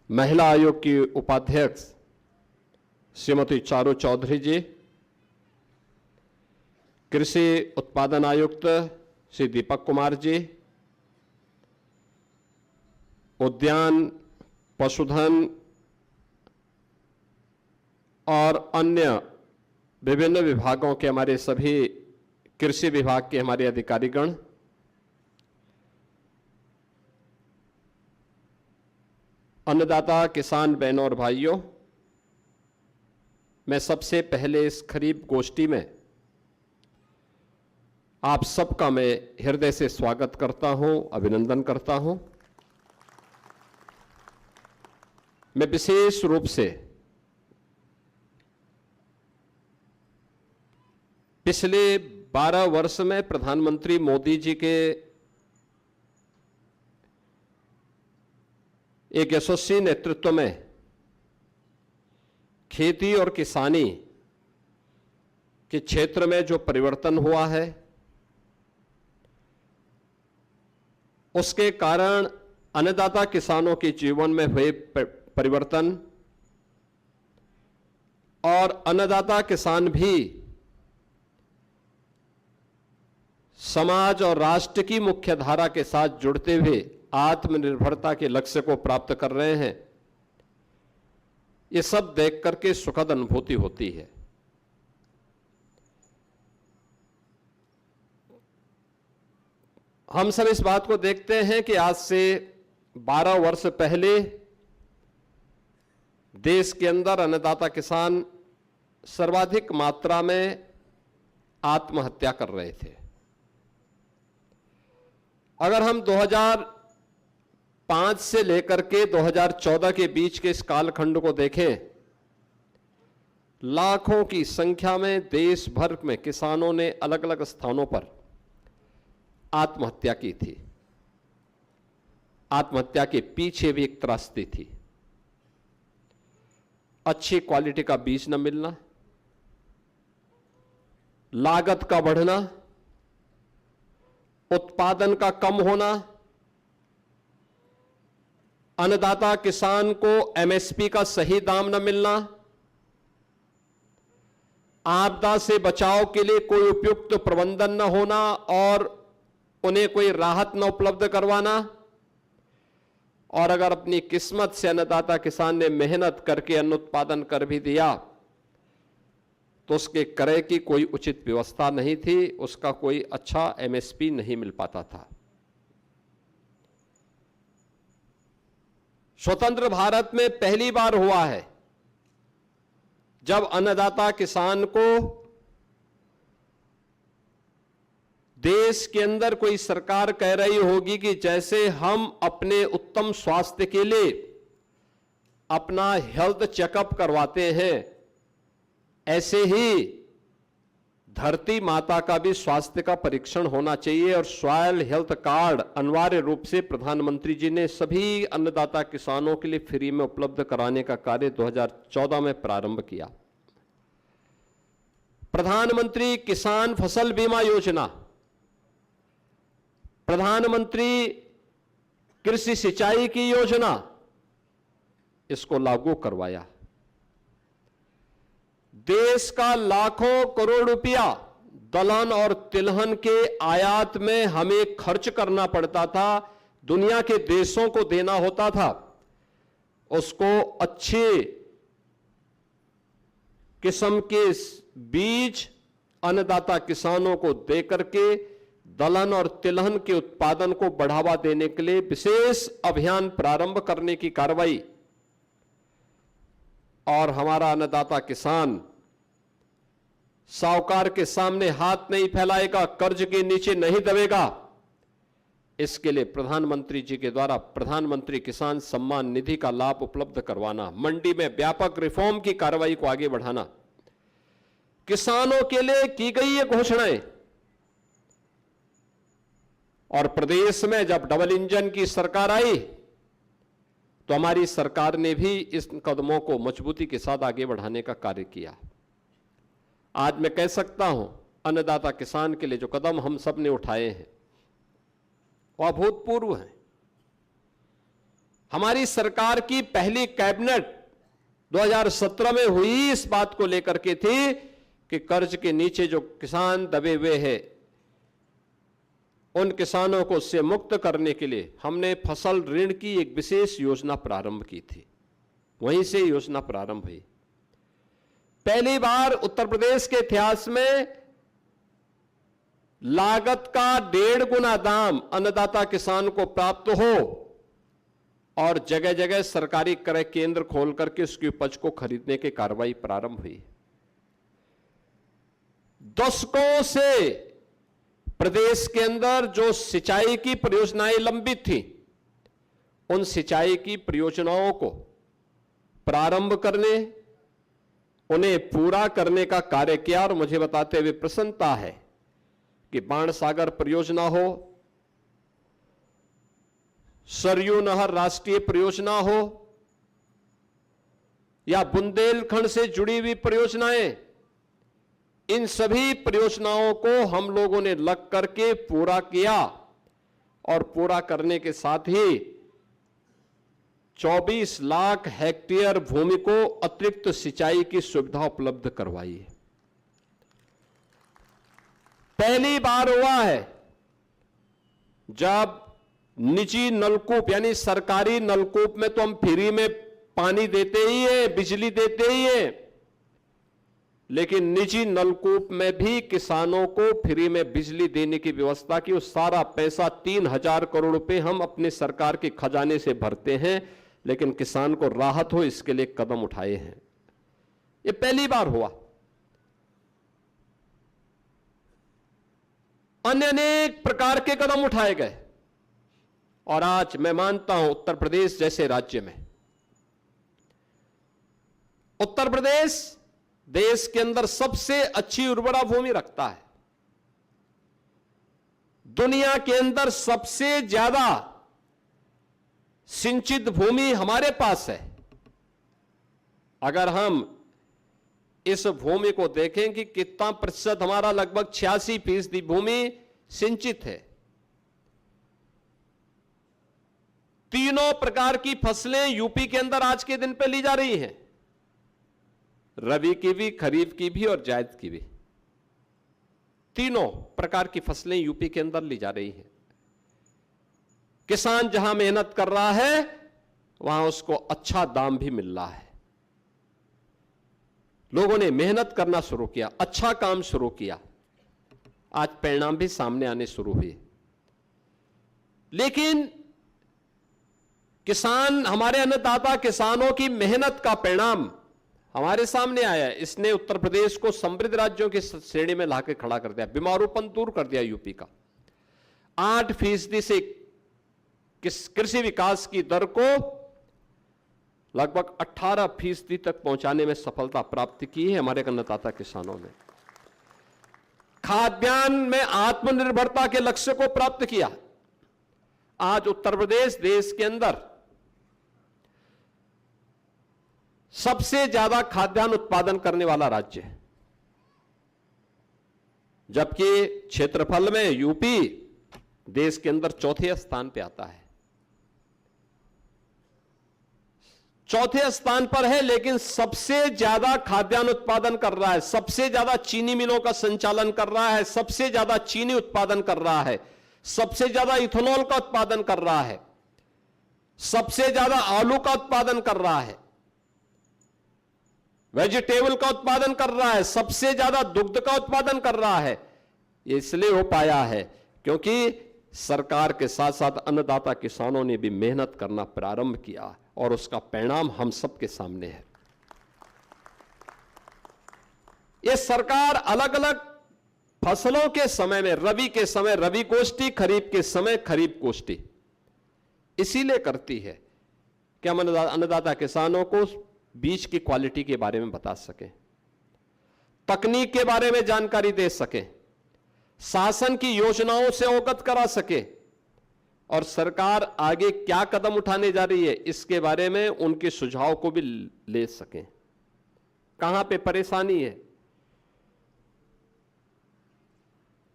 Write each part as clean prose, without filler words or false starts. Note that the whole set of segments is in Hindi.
महिला आयोग की उपाध्यक्ष श्रीमती चारू चौधरी जी, कृषि उत्पादन आयुक्त श्री दीपक कुमार जी, उद्यान, पशुधन और अन्य विभिन्न विभागों के हमारे सभी कृषि विभाग के हमारे अधिकारीगण, अन्नदाता किसान बहनों और भाइयों, मैं सबसे पहले इस खरीफ गोष्ठी में आप सबका मैं हृदय से स्वागत करता हूं, अभिनंदन करता हूं। मैं विशेष रूप से पिछले 12 वर्ष में प्रधानमंत्री मोदी जी के एक यशस्वी नेतृत्व में खेती और किसानी के क्षेत्र में जो परिवर्तन हुआ है, उसके कारण अन्नदाता किसानों के जीवन में हुए परिवर्तन और अन्नदाता किसान भी समाज और राष्ट्र की मुख्य धारा के साथ जुड़ते हुए आत्मनिर्भरता के लक्ष्य को प्राप्त कर रहे हैं। ये सब देख करके सुखद अनुभूति होती है। हम सब इस बात को देखते हैं कि आज से 12 वर्ष पहले देश के अंदर अन्नदाता किसान सर्वाधिक मात्रा में आत्महत्या कर रहे थे। अगर हम 2005 से लेकर के 2014 के बीच के इस कालखंड को देखें, लाखों की संख्या में देश भर में किसानों ने अलग अलग स्थानों पर आत्महत्या की थी। आत्महत्या के पीछे भी एक त्रासदी थी। अच्छी क्वालिटी का बीज न मिलना, लागत का बढ़ना, उत्पादन का कम होना, अन्नदाता किसान को एमएसपी का सही दाम न मिलना, आपदा से बचाव के लिए कोई उपयुक्त प्रबंधन न होना और उन्हें कोई राहत न उपलब्ध करवाना, और अगर अपनी किस्मत से अन्नदाता किसान ने मेहनत करके अन्न उत्पादन कर भी दिया तो उसके क्रय की कोई उचित व्यवस्था नहीं थी, उसका कोई अच्छा एमएसपी नहीं मिल पाता था। स्वतंत्र भारत में पहली बार हुआ है जब अन्नदाता किसान को देश के अंदर कोई सरकार कह रही होगी कि जैसे हम अपने उत्तम स्वास्थ्य के लिए अपना हेल्थ चेकअप करवाते हैं, ऐसे ही धरती माता का भी स्वास्थ्य का परीक्षण होना चाहिए और सॉयल हेल्थ कार्ड अनिवार्य रूप से प्रधानमंत्री जी ने सभी अन्नदाता किसानों के लिए फ्री में उपलब्ध कराने का कार्य 2014 में प्रारंभ किया। प्रधानमंत्री किसान फसल बीमा योजना, प्रधानमंत्री कृषि सिंचाई की योजना, इसको लागू करवाया। देश का लाखों करोड़ रुपया दलहन और तिलहन के आयात में हमें खर्च करना पड़ता था, दुनिया के देशों को देना होता था, उसको अच्छे किस्म के बीज अन्नदाता किसानों को देकर के दलहन और तिलहन के उत्पादन को बढ़ावा देने के लिए विशेष अभियान प्रारंभ करने की कार्रवाई, और हमारा अन्नदाता किसान साहूकार के सामने हाथ नहीं फैलाएगा, कर्ज के नीचे नहीं दबेगा। इसके लिए प्रधानमंत्री जी के द्वारा प्रधानमंत्री किसान सम्मान निधि का लाभ उपलब्ध करवाना, मंडी में व्यापक रिफॉर्म की कार्रवाई को आगे बढ़ाना, किसानों के लिए की गई ये घोषणाएं, और प्रदेश में जब डबल इंजन की सरकार आई तो हमारी सरकार ने भी इस कदमों को मजबूती के साथ आगे बढ़ाने का कार्य किया। आज मैं कह सकता हूं, अन्नदाता किसान के लिए जो कदम हम सब ने उठाए हैं वह अभूतपूर्व हैं। हमारी सरकार की पहली कैबिनेट 2017 में हुई इस बात को लेकर के थी कि कर्ज के नीचे जो किसान दबे हुए हैं उन किसानों को उससे मुक्त करने के लिए हमने फसल ऋण की एक विशेष योजना प्रारंभ की थी। वहीं से योजना प्रारंभ हुई। पहली बार उत्तर प्रदेश के इतिहास में लागत का 1.5 गुना दाम अन्नदाता किसान को प्राप्त हो और जगह जगह सरकारी क्रय केंद्र खोल करके उसकी उपज को खरीदने की कार्रवाई प्रारंभ हुई। दशकों से प्रदेश के अंदर जो सिंचाई की परियोजनाएं लंबित थी, उन सिंचाई की परियोजनाओं को प्रारंभ करने, उन्हें पूरा करने का कार्य किया। और मुझे बताते हुए प्रसन्नता है कि बाणसागर परियोजना हो, सरयू नहर राष्ट्रीय परियोजना हो या बुंदेलखंड से जुड़ी हुई परियोजनाएं, इन सभी परियोजनाओं को हम लोगों ने लग करके पूरा किया और पूरा करने के साथ ही 24 लाख हेक्टेयर भूमि को अतिरिक्त सिंचाई की सुविधा उपलब्ध करवाई है। पहली बार हुआ है जब निजी नलकूप यानी सरकारी नलकूप में तो हम फ्री में पानी देते ही है, बिजली देते ही है, लेकिन निजी नलकूप में भी किसानों को फ्री में बिजली देने की व्यवस्था की। उस सारा पैसा 3000 करोड़ रुपए हम अपने सरकार के खजाने से भरते हैं, लेकिन किसान को राहत हो इसके लिए कदम उठाए हैं। ये पहली बार हुआ। अन्य अनेक प्रकार के कदम उठाए गए और आज मैं मानता हूं उत्तर प्रदेश जैसे राज्य में, उत्तर प्रदेश देश के अंदर सबसे अच्छी उर्वरा भूमि रखता है। दुनिया के अंदर सबसे ज्यादा सिंचित भूमि हमारे पास है। अगर हम इस भूमि को देखें कि कितना प्रतिशत, हमारा लगभग 86% भूमि सिंचित है। तीनों प्रकार की फसलें यूपी के अंदर आज के दिन पे ली जा रही हैं, रबी की भी, खरीफ की भी और जायद की भी। तीनों प्रकार की फसलें यूपी के अंदर ली जा रही हैं। किसान जहां मेहनत कर रहा है वहां उसको अच्छा दाम भी मिल रहा है। लोगों ने मेहनत करना शुरू किया, अच्छा काम शुरू किया, आज परिणाम भी सामने आने शुरू हुए। लेकिन किसान, हमारे अन्नदाता किसानों की मेहनत का परिणाम हमारे सामने आया है। इसने उत्तर प्रदेश को समृद्ध राज्यों की श्रेणी में लाकर खड़ा कर दिया, बीमारूपन दूर कर दिया यूपी का। 8% से कृषि विकास की दर को लगभग 18% तक पहुंचाने में सफलता प्राप्त की है हमारे अन्नदाता किसानों ने। खाद्यान्न में आत्मनिर्भरता के लक्ष्य को प्राप्त किया। आज उत्तर प्रदेश देश के अंदर सबसे ज्यादा खाद्यान्न उत्पादन करने वाला राज्य है, जबकि क्षेत्रफल में यूपी देश के अंदर चौथे स्थान पे आता है। चौथे स्थान पर है, लेकिन सबसे ज्यादा खाद्यान्न उत्पादन कर रहा है, सबसे ज्यादा चीनी मिलों का संचालन कर रहा है, सबसे ज्यादा चीनी उत्पादन कर रहा है, सबसे ज्यादा इथेनॉल का उत्पादन कर रहा है, सबसे ज्यादा आलू का उत्पादन कर रहा है, वेजिटेबल का उत्पादन कर रहा है, सबसे ज्यादा दुग्ध का उत्पादन कर रहा है। ये इसलिए हो पाया है क्योंकि सरकार के साथ साथ अन्नदाता किसानों ने भी मेहनत करना प्रारंभ किया और उसका परिणाम हम सबके सामने है। ये सरकार अलग अलग फसलों के समय में, रबी के समय रबी गोष्ठी, खरीफ के समय खरीफ गोष्ठी इसीलिए करती है कि हम अन्नदाता किसानों को बीज की क्वालिटी के बारे में बता सकें, तकनीक के बारे में जानकारी दे सकें, शासन की योजनाओं से अवगत करा सके और सरकार आगे क्या कदम उठाने जा रही है इसके बारे में उनके सुझाव को भी ले सकें। कहां पे परेशानी है।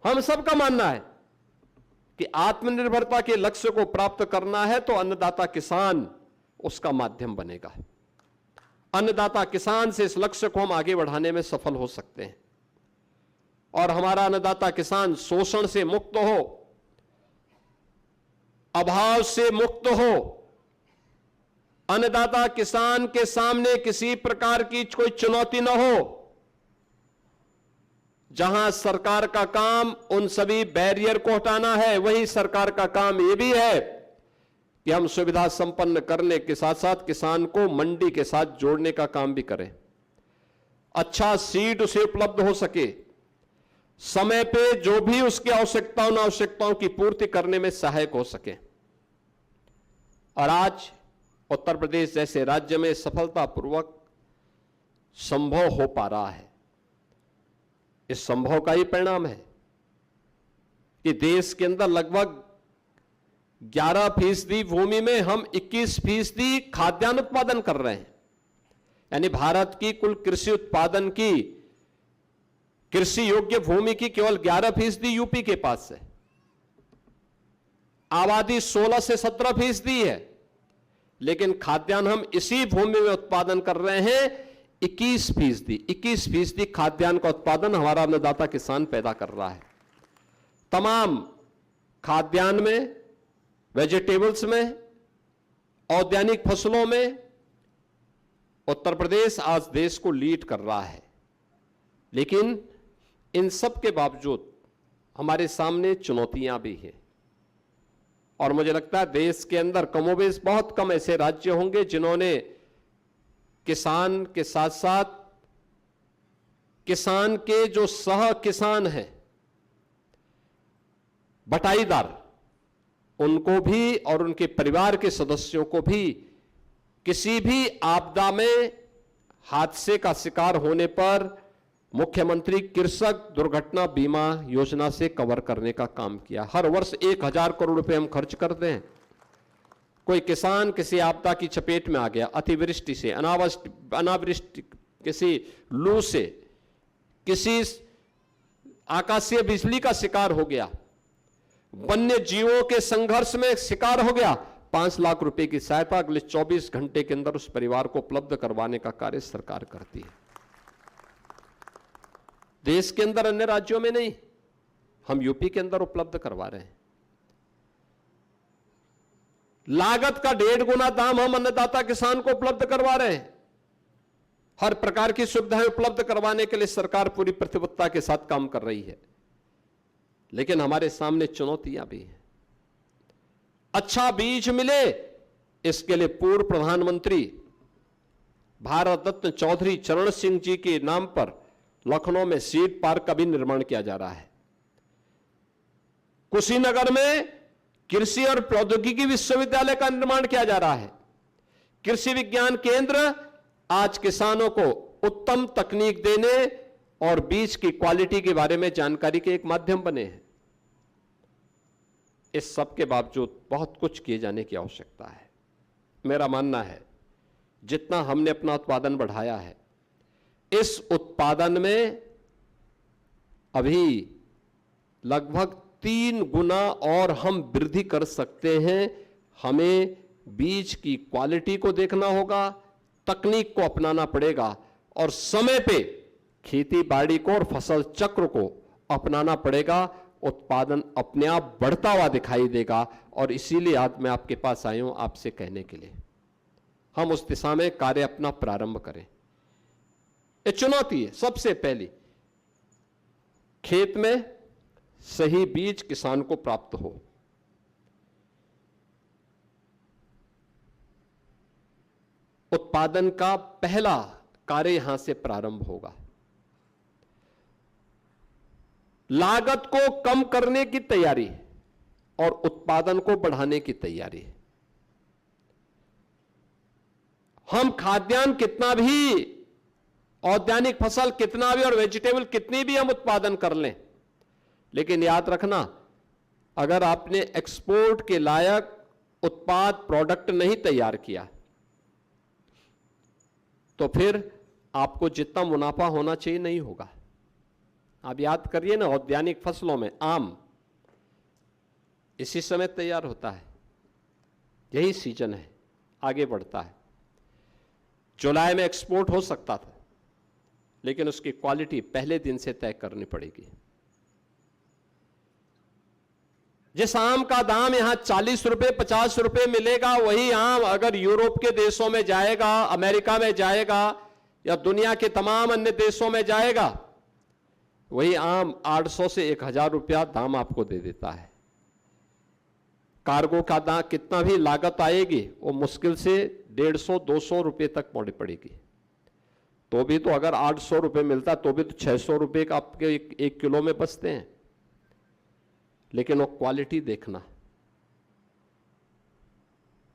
हम सबका मानना है कि आत्मनिर्भरता के लक्ष्य को प्राप्त करना है तो अन्नदाता किसान उसका माध्यम बनेगा। अन्नदाता किसान से इस लक्ष्य को हम आगे बढ़ाने में सफल हो सकते हैं और हमारा अन्नदाता किसान शोषण से मुक्त हो, अभाव से मुक्त हो, अन्नदाता किसान के सामने किसी प्रकार की कोई चुनौती न हो। जहां सरकार का काम उन सभी बैरियर को हटाना है, वही सरकार का काम यह भी है कि हम सुविधा संपन्न करने के साथ साथ किसान को मंडी के साथ जोड़ने का काम भी करें। अच्छा सीड उसे उपलब्ध हो सके, समय पे जो भी उसकी आवश्यकताओं की पूर्ति करने में सहायक हो सके। और आज उत्तर प्रदेश जैसे राज्य में सफलतापूर्वक संभव हो पा रहा है। इस संभव का ही परिणाम है कि देश के अंदर लगभग 11% भूमि में हम 21% खाद्यान्न उत्पादन कर रहे हैं। यानी भारत की कुल कृषि उत्पादन की कृषि योग्य भूमि की केवल 11% यूपी के पास है। आबादी 16 से 17% है, लेकिन खाद्यान्न हम इसी भूमि में उत्पादन कर रहे हैं 21% खाद्यान्न का उत्पादन हमारा अन्नदाता किसान पैदा कर रहा है। तमाम खाद्यान्न में, वेजिटेबल्स में, औद्यानिक फसलों में उत्तर प्रदेश आज देश को लीड कर रहा है। लेकिन इन सब के बावजूद हमारे सामने चुनौतियां भी हैं और मुझे लगता है देश के अंदर कमोबेश बहुत कम ऐसे राज्य होंगे जिन्होंने किसान के साथ साथ किसान के जो सह किसान हैं, बटाईदार, उनको भी और उनके परिवार के सदस्यों को भी किसी भी आपदा में हादसे का शिकार होने पर मुख्यमंत्री कृषक दुर्घटना बीमा योजना से कवर करने का काम किया। हर वर्ष 1000 करोड़ रुपए हम खर्च करते हैं। कोई किसान किसी आपदा की चपेट में आ गया, अतिवृष्टि से, अनावृष्टि, किसी लू से, किसी आकाशीय बिजली का शिकार हो गया, वन्य जीवों के संघर्ष में शिकार हो गया, 5 लाख रुपए की सहायता अगले 24 घंटे के अंदर उस परिवार को उपलब्ध करवाने का कार्य सरकार करती है। देश के अंदर अन्य राज्यों में नहीं, हम यूपी के अंदर उपलब्ध करवा रहे हैं। लागत का 1.5 गुना दाम हम अन्नदाता किसान को उपलब्ध करवा रहे हैं। हर प्रकार की सुविधाएं उपलब्ध करवाने के लिए सरकार पूरी प्रतिबद्धता के साथ काम कर रही है, लेकिन हमारे सामने चुनौतियां भी हैं। अच्छा बीज मिले, इसके लिए पूर्व प्रधानमंत्री भारत रत्न चौधरी चरण सिंह जी के नाम पर लखनऊ में सीड पार्क का भी निर्माण किया जा रहा है। कुशीनगर में कृषि और प्रौद्योगिकी विश्वविद्यालय का निर्माण किया जा रहा है। कृषि विज्ञान केंद्र आज किसानों को उत्तम तकनीक देने और बीज की क्वालिटी के बारे में जानकारी के एक माध्यम बने हैं। इस सब के बावजूद बहुत कुछ किए जाने की आवश्यकता है। मेरा मानना है जितना हमने अपना उत्पादन बढ़ाया है, इस उत्पादन में अभी लगभग 3 गुना और हम वृद्धि कर सकते हैं। हमें बीज की क्वालिटी को देखना होगा, तकनीक को अपनाना पड़ेगा और समय पे खेती बाड़ी को और फसल चक्र को अपनाना पड़ेगा। उत्पादन अपने आप बढ़ता हुआ दिखाई देगा और इसीलिए आज मैं आपके पास आया हूं आपसे कहने के लिए हम उस दिशा में कार्य अपना प्रारंभ करें। ये चुनौती है सबसे पहली, खेत में सही बीज किसान को प्राप्त हो। उत्पादन का पहला कार्य यहां से प्रारंभ होगा। लागत को कम करने की तैयारी और उत्पादन को बढ़ाने की तैयारी। हम खाद्यान्न कितना भी, औद्यानिक फसल कितना भी और वेजिटेबल कितनी भी हम उत्पादन कर लें, लेकिन याद रखना, अगर आपने एक्सपोर्ट के लायक उत्पाद प्रोडक्ट नहीं तैयार किया तो फिर आपको जितना मुनाफा होना चाहिए नहीं होगा। आप याद करिए ना, औद्यानिक फसलों में आम इसी समय तैयार होता है, यही सीजन है, आगे बढ़ता है। जुलाई में एक्सपोर्ट हो सकता था, लेकिन उसकी क्वालिटी पहले दिन से तय करनी पड़ेगी। जिस आम का दाम यहां 40 रुपए 50 रुपए मिलेगा, वही आम अगर यूरोप के देशों में जाएगा, अमेरिका में जाएगा या दुनिया के तमाम अन्य देशों में जाएगा, वही आम 800 से 1000 रुपया दाम आपको दे देता है। कार्गो का दाम कितना भी लागत आएगी, वो मुश्किल से 150-200 रुपए तक पड़ेगी। तो भी तो अगर 800 रुपए मिलता तो भी तो 600 रुपए का आपके एक किलो में बचते हैं। लेकिन वो क्वालिटी देखना,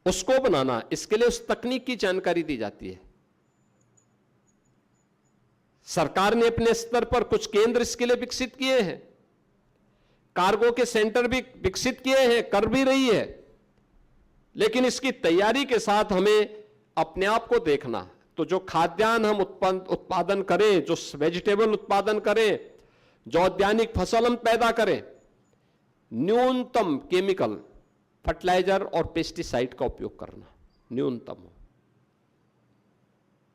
उसको बनाना, इसके लिए उस तकनीक की जानकारी दी जाती है। सरकार ने अपने स्तर पर कुछ केंद्र इसके लिए विकसित किए हैं, कार्गो के सेंटर भी विकसित किए हैं, कर भी रही है। लेकिन इसकी तैयारी के साथ हमें अपने आप को देखना। तो जो खाद्यान्न हम उत्पादन करें, जो वेजिटेबल उत्पादन करें, जो औद्यानिक फसल हम पैदा करें, न्यूनतम केमिकल, फर्टिलाइजर और पेस्टिसाइड का उपयोग करना, न्यूनतम हो,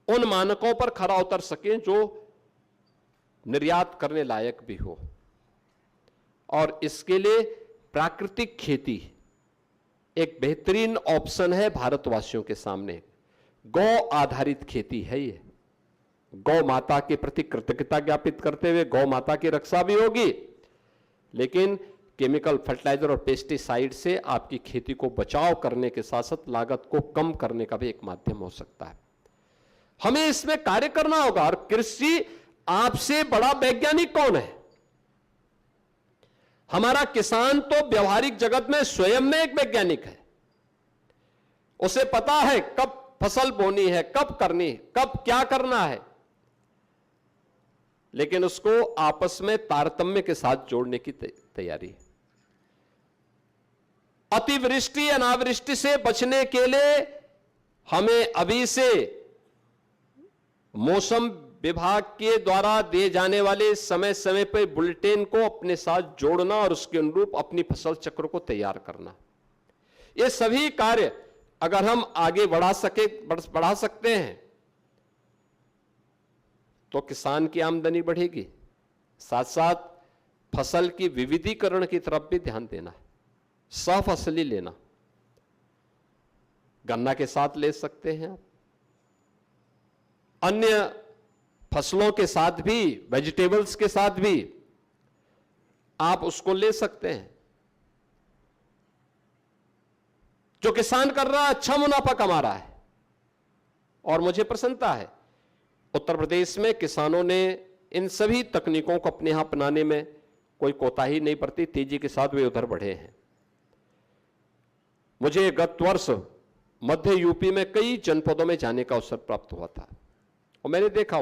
उन मानकों पर खरा उतर सकें जो निर्यात करने लायक भी हो। और इसके लिए प्राकृतिक खेती एक बेहतरीन ऑप्शन है भारतवासियों के सामने। गौ आधारित खेती है ये। गौ माता के प्रति कृतज्ञता ज्ञापित करते हुए गौ माता की रक्षा भी होगी, लेकिन केमिकल, फर्टिलाइजर और पेस्टिसाइड से आपकी खेती को बचाव करने के साथ साथ लागत को कम करने का भी एक माध्यम हो सकता है। हमें इसमें कार्य करना होगा। और कृषि, आपसे बड़ा वैज्ञानिक कौन है? हमारा किसान तो व्यवहारिक जगत में स्वयं में एक वैज्ञानिक है। उसे पता है कब फसल बोनी है, कब करनी है, कब क्या करना है, लेकिन उसको आपस में तारतम्य के साथ जोड़ने की तैयारी है। अतिवृष्टि अनावृष्टि से बचने के लिए हमें अभी से मौसम विभाग के द्वारा दिए जाने वाले समय समय पर बुलेटिन को अपने साथ जोड़ना और उसके अनुरूप अपनी फसल चक्र को तैयार करना। ये सभी कार्य अगर हम आगे बढ़ा सकते हैं तो किसान की आमदनी बढ़ेगी, साथ साथ फसल की विविधीकरण की तरफ भी ध्यान देना है। सहफसली लेना, गन्ना के साथ ले सकते हैं आप, अन्य फसलों के साथ भी, वेजिटेबल्स के साथ भी आप उसको ले सकते हैं। जो किसान कर रहा है अच्छा मुनाफा कमा रहा है और मुझे प्रसन्नता है उत्तर प्रदेश में किसानों ने इन सभी तकनीकों को अपने यहां अपनाने में कोई कोताही नहीं बरती, तेजी के साथ वे उधर बढ़े हैं। मुझे गत वर्ष मध्य यूपी में कई जनपदों में जाने का अवसर प्राप्त हुआ था और मैंने देखा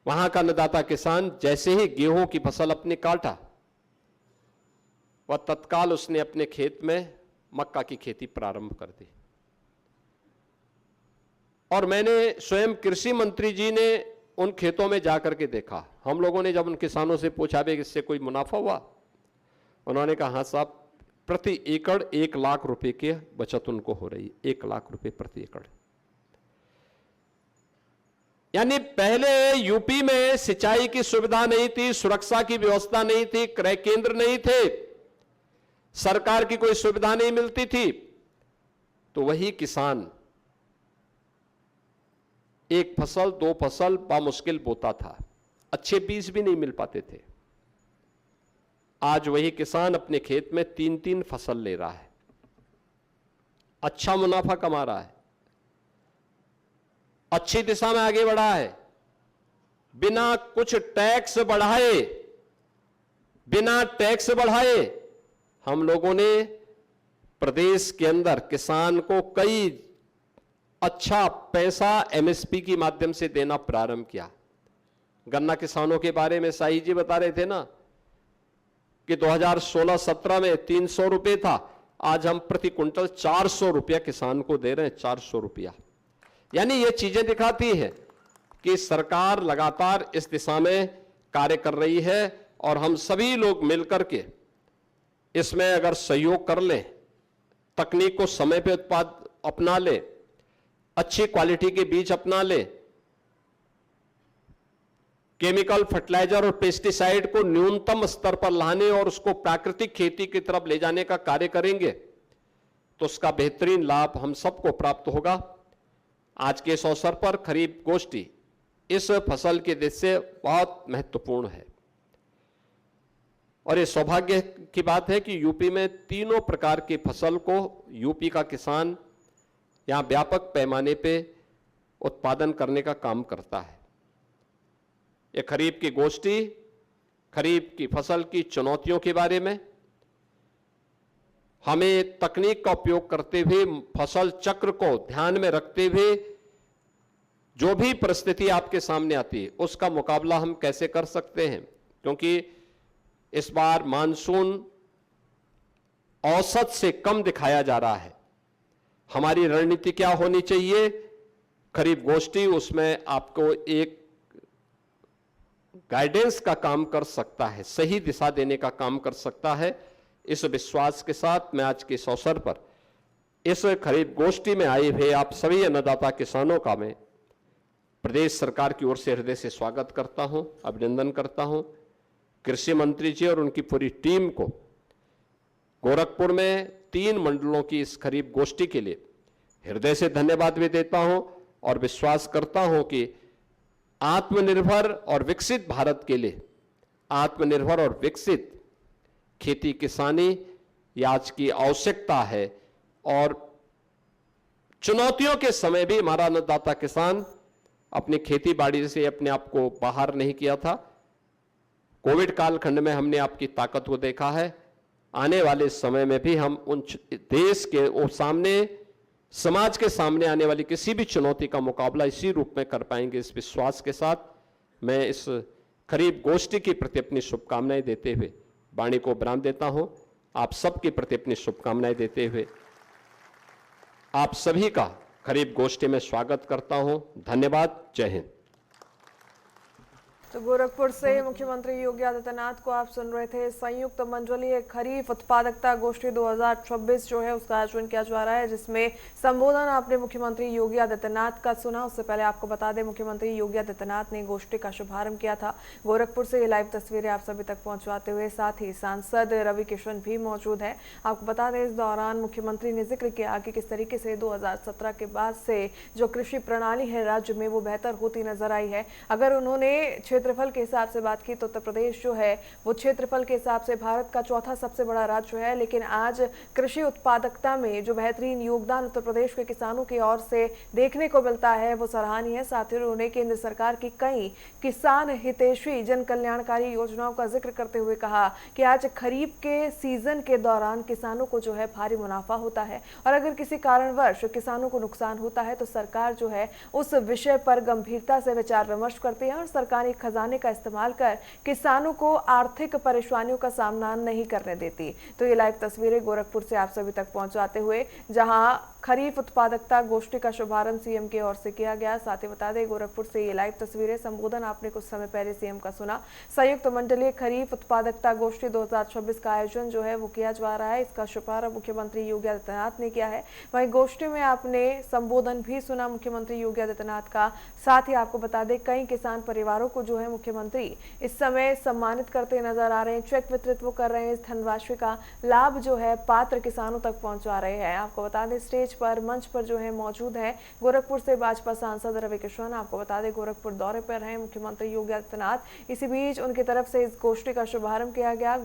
वहां का अन्नदाता किसान जैसे ही गेहूं की फसल अपने काटा, वह तत्काल उसने अपने खेत में मक्का की खेती प्रारंभ कर दी। और मैंने स्वयं कृषि मंत्री जी ने उन खेतों में जाकर के देखा। हम लोगों ने जब उन किसानों से पूछा भी इससे कोई मुनाफा हुआ, उन्होंने कहा हाँ साहब, प्रति एकड़ 1 लाख रुपए की बचत उनको हो रही, 1 लाख रुपए प्रति एकड़। यानी पहले यूपी में सिंचाई की सुविधा नहीं थी, सुरक्षा की व्यवस्था नहीं थी, क्रय केंद्र नहीं थे, सरकार की कोई सुविधा नहीं मिलती थी, तो वही किसान एक फसल 2 फसल बामुश्किल बोता था, अच्छे बीज भी नहीं मिल पाते थे। आज वही किसान अपने खेत में 3-3 फसल ले रहा है, अच्छा मुनाफा कमा रहा है, अच्छी दिशा में आगे बढ़ा है, बिना कुछ टैक्स बढ़ाए हम लोगों ने प्रदेश के अंदर किसान को कई अच्छा पैसा एमएसपी के माध्यम से देना प्रारंभ किया। गन्ना किसानों के बारे में शाही जी बता रहे थे ना कि 2016-17 में 300 रुपए था, आज हम प्रति क्विंटल 400 रुपया किसान को दे रहे हैं, 400 रुपया। यानी ये चीजें दिखाती हैं कि सरकार लगातार इस दिशा में कार्य कर रही है और हम सभी लोग मिलकर के इसमें अगर सहयोग कर लें तकनीक को समय पे उत्पाद अपना ले, अच्छी क्वालिटी के बीज अपना ले, केमिकल फर्टिलाइजर और पेस्टिसाइड को न्यूनतम स्तर पर लाने और उसको प्राकृतिक खेती की तरफ ले जाने का कार्य करेंगे तो उसका बेहतरीन लाभ हम सबको प्राप्त होगा। आज के इस अवसर पर खरीफ गोष्ठी इस फसल के दृष्टि से बहुत महत्वपूर्ण है और ये सौभाग्य की बात है कि यूपी में तीनों प्रकार की फसल को यूपी का किसान यहां व्यापक पैमाने पे उत्पादन करने का काम करता है। ये खरीफ की गोष्ठी खरीफ की फसल की चुनौतियों के बारे में, हमें तकनीक का उपयोग करते हुए फसल चक्र को ध्यान में रखते हुए जो भी परिस्थिति आपके सामने आती है उसका मुकाबला हम कैसे कर सकते हैं, क्योंकि इस बार मानसून औसत से कम दिखाया जा रहा है। हमारी रणनीति क्या होनी चाहिए? खरीफ गोष्ठी उसमें आपको एक गाइडेंस का काम कर सकता है, सही दिशा देने का काम कर सकता है। इस विश्वास के साथ मैं आज के इस अवसर पर इस खरीफ गोष्ठी में आए हुए आप सभी अन्नदाता किसानों का मैं प्रदेश सरकार की ओर से हृदय से स्वागत करता हूं, अभिनंदन करता हूं। कृषि मंत्री जी और उनकी पूरी टीम को गोरखपुर में 3 मंडलों की इस खरीफ गोष्ठी के लिए हृदय से धन्यवाद भी देता हूं और विश्वास करता हूं कि आत्मनिर्भर और विकसित भारत के लिए आत्मनिर्भर और विकसित खेती किसानी ये आज की आवश्यकता है और चुनौतियों के समय भी हमारा अन्नदाता किसान अपनी खेती बाड़ी से अपने आप को बाहर नहीं किया था। कोविड कालखंड में हमने आपकी ताकत को देखा है, आने वाले समय में भी हम उन देश के सामने समाज के सामने आने वाली किसी भी चुनौती का मुकाबला इसी रूप में कर पाएंगे। इस विश्वास के साथ मैं इस खरीफ गोष्ठी के प्रति अपनी शुभकामनाएं देते हुए वाणी को विराम देता हूं। आप सबके प्रति अपनी शुभकामनाएं देते हुए आप सभी का खरीफ गोष्ठी में स्वागत करता हूं। धन्यवाद। जय हिंद। तो गोरखपुर से मुख्यमंत्री योगी आदित्यनाथ को आप सुन रहे थे। संयुक्त मंडलीय खरीफ उत्पादकता गोष्ठी 2026 जो है उसका आयोजन किया जा रहा है, जिसमें संबोधन आपने मुख्यमंत्री योगी आदित्यनाथ का सुना। उससे पहले आपको बता दें मुख्यमंत्री योगी आदित्यनाथ ने गोष्ठी का शुभारंभ किया था। गोरखपुर से ये लाइव तस्वीरें आप सभी तक पहुंचवाते हुए साथ ही सांसद रवि किशन भी मौजूद है। आपको बता दें इस दौरान मुख्यमंत्री ने जिक्र किया कि किस तरीके से 2017 के बाद से जो कृषि प्रणाली है राज्य में वो बेहतर होती नजर आई है। अगर उन्होंने क्षेत्रफल के हिसाब से बात की तो उत्तर प्रदेश जो है वो क्षेत्रफल के हिसाब से भारत का चौथा सबसे बड़ा राज्य है, लेकिन आज कृषि उत्पादकता में जो बेहतरीन योगदान उत्तर प्रदेश के किसानों की ओर से देखने को मिलता है वो सराहनीय है। साथ ही उन्होंने केंद्र सरकार की कई किसान हितैषी जन कल्याणकारी योजनाओं का जिक्र करते हुए कहा कि आज खरीफ के सीजन के दौरान किसानों को जो है भारी मुनाफा होता है और अगर किसी कारणवश किसानों को नुकसान होता है तो सरकार जो है उस विषय पर गंभीरता से विचार विमर्श करती है और सरकारी खजाने का इस्तेमाल कर किसानों को आर्थिक परेशानियों का सामना नहीं करने देती। तो ये लाइव तस्वीरें गोरखपुर से आप सभी तक पहुंचाते हुए जहां खरीफ उत्पादकता गोष्ठी का शुभारंभ सीएम की ओर से किया गया। साथ ही बता दें गोरखपुर से ये लाइव तस्वीरें संबोधन आपने कुछ समय पहले सीएम का सुना। संयुक्त मंडलीय खरीफ उत्पादकता गोष्ठी 2026 का आयोजन जो है वो किया जा रहा है। इसका शुभारंभ मुख्यमंत्री योगी आदित्यनाथ ने किया है। वहीं गोष्ठी में आपने संबोधन भी सुना मुख्यमंत्री योगी आदित्यनाथ का। साथ ही आपको बता दें कई किसान परिवारों को जो है मुख्यमंत्री इस समय सम्मानित करते नजर आ रहे हैं, चेक वितरित वो कर रहे हैं। इस धनराशि का लाभ जो है पात्र किसानों तक पहुंचा रहे हैं। आपको बता दें स्टेज पर मंच पर जो है मौजूद है गोरखपुर से भाजपा सांसद रवि किशन। आपको बता दें गोरखपुर दौरे पर हैं मुख्यमंत्री योगी आदित्यनाथ। इसी बीच उनकी तरफ से इस गोष्ठी का शुभारंभ किया गया।